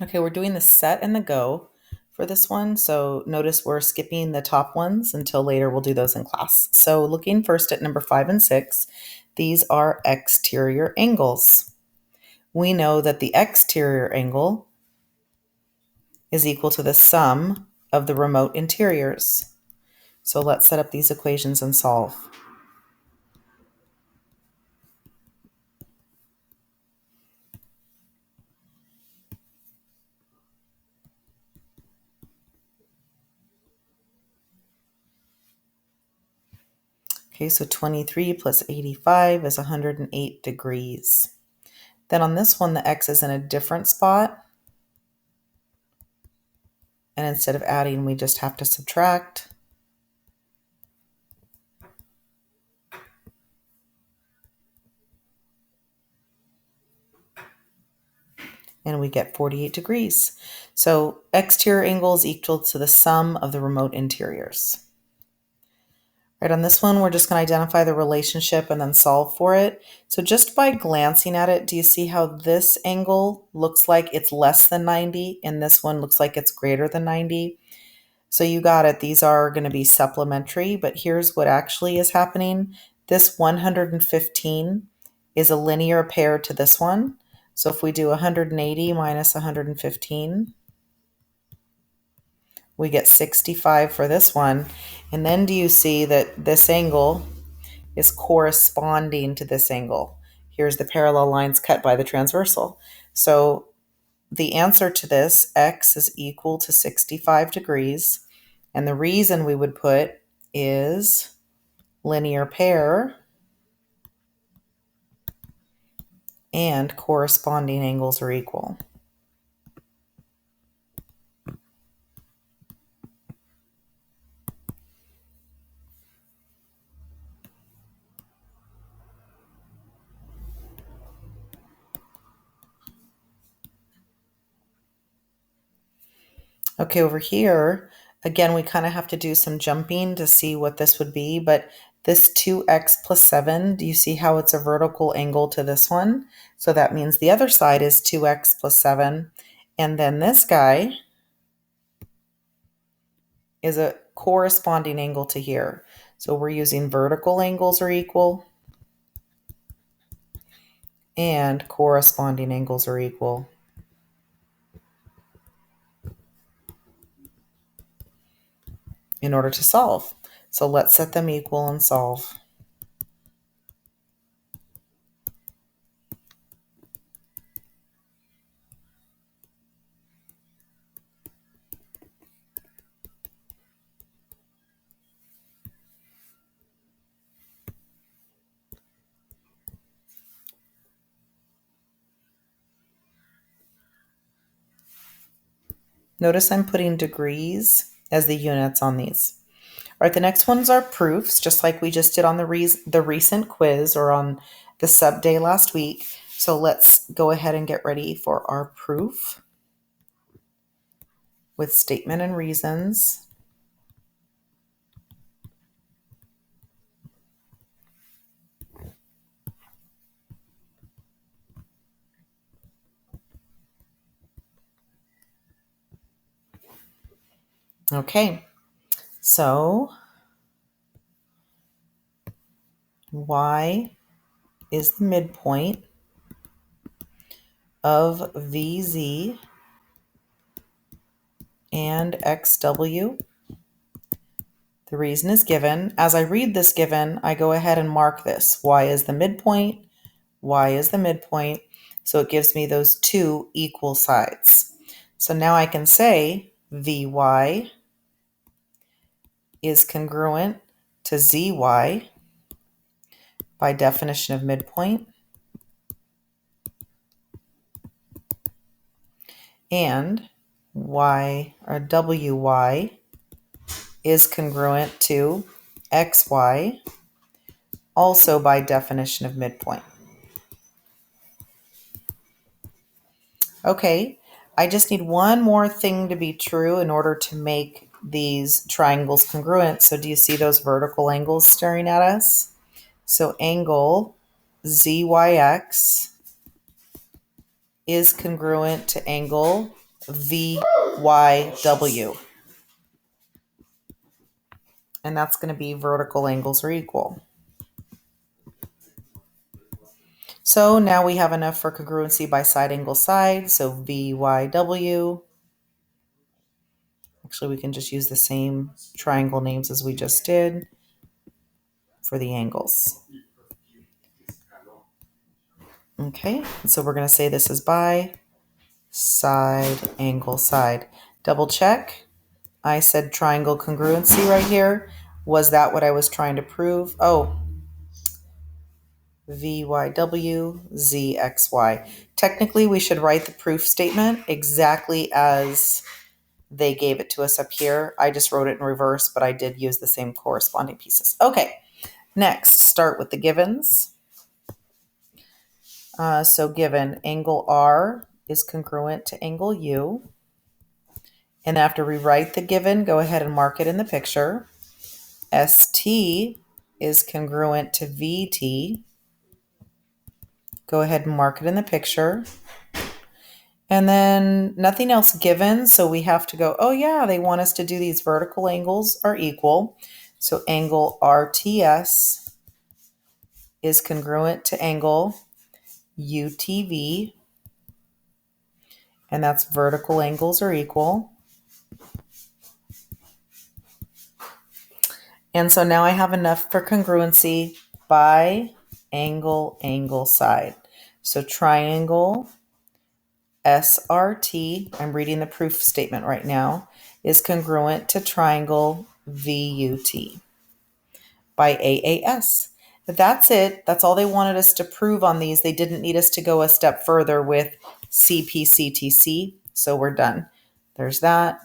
Okay, we're doing the set and the go for this one. So notice we're skipping the top ones until later. We'll do those in class. So looking first at number 5 and 6, these are exterior angles. We know that the exterior angle is equal to the sum of the remote interiors. So let's set up these equations and solve. Okay, so 23 plus 85 is 108 degrees. Then on this one, the x is in a different spot. And instead of adding, we just have to subtract. And we get 48 degrees. So exterior angle is equal to the sum of the remote interiors. Right, on this one, we're just going to identify the relationship and then solve for it. So just by glancing at it, do you see how this angle looks like it's less than 90 and this one looks like it's greater than 90? So you got it. These are going to be supplementary, but here's what actually is happening. This 115 is a linear pair to this one. So if we do 180 minus 115, we get 65 for this one. And then do you see that this angle is corresponding to this angle? Here's the parallel lines cut by the transversal. So the answer to this, x is equal to 65 degrees. And the reason we would put is linear pair and corresponding angles are equal. Okay, over here, again, we kind of have to do some jumping to see what this would be, but this 2x plus 7, do you see how it's a vertical angle to this one? So that means the other side is 2x plus 7. And then this guy is a corresponding angle to here. So we're using vertical angles are equal and corresponding angles are equal. In order to solve. So let's set them equal and solve. Notice I'm putting degrees as the units on these. All right, the next ones are proofs, just like we just did on the recent quiz or on the sub day last week. So let's go ahead and get ready for our proof with statement and reasons. Okay, so y is the midpoint of VZ and XW. The reason is given. As I read this given, I go ahead and mark this. Y is the midpoint, Y is the midpoint. So it gives me those two equal sides. So now I can say VY is congruent to ZY by definition of midpoint. And Y or WY is congruent to XY also by definition of midpoint. Okay, I just need one more thing to be true in order to make these triangles congruent. So do you see those vertical angles staring at us? So angle ZYX is congruent to angle VYW. And that's going to be vertical angles are equal. So now we have enough for congruency by side angle side. So VYW. Actually, we can just use the same triangle names as we just did for the angles. Okay, so we're going to say this is by side angle side. Double check. I said triangle congruency right here. Was that what I was trying to prove? Oh, VYW, ZXY. Technically, we should write the proof statement exactly as they gave it to us up here. I just wrote it in reverse, but I did use the same corresponding pieces. Okay, next, start with the givens. So given angle R is congruent to angle U. And after we write the given, go ahead and mark it in the picture. ST is congruent to VT. Go ahead and mark it in the picture. And then nothing else given, so we have to go, oh yeah, they want us to do these vertical angles are equal. So angle RTS is congruent to angle UTV, and that's vertical angles are equal. And so now I have enough for congruency by angle side. So triangle SRT, I'm reading the proof statement right now, is congruent to triangle VUT by AAS. That's it. That's all they wanted us to prove on these. They didn't need us to go a step further with CPCTC. So we're done. There's that.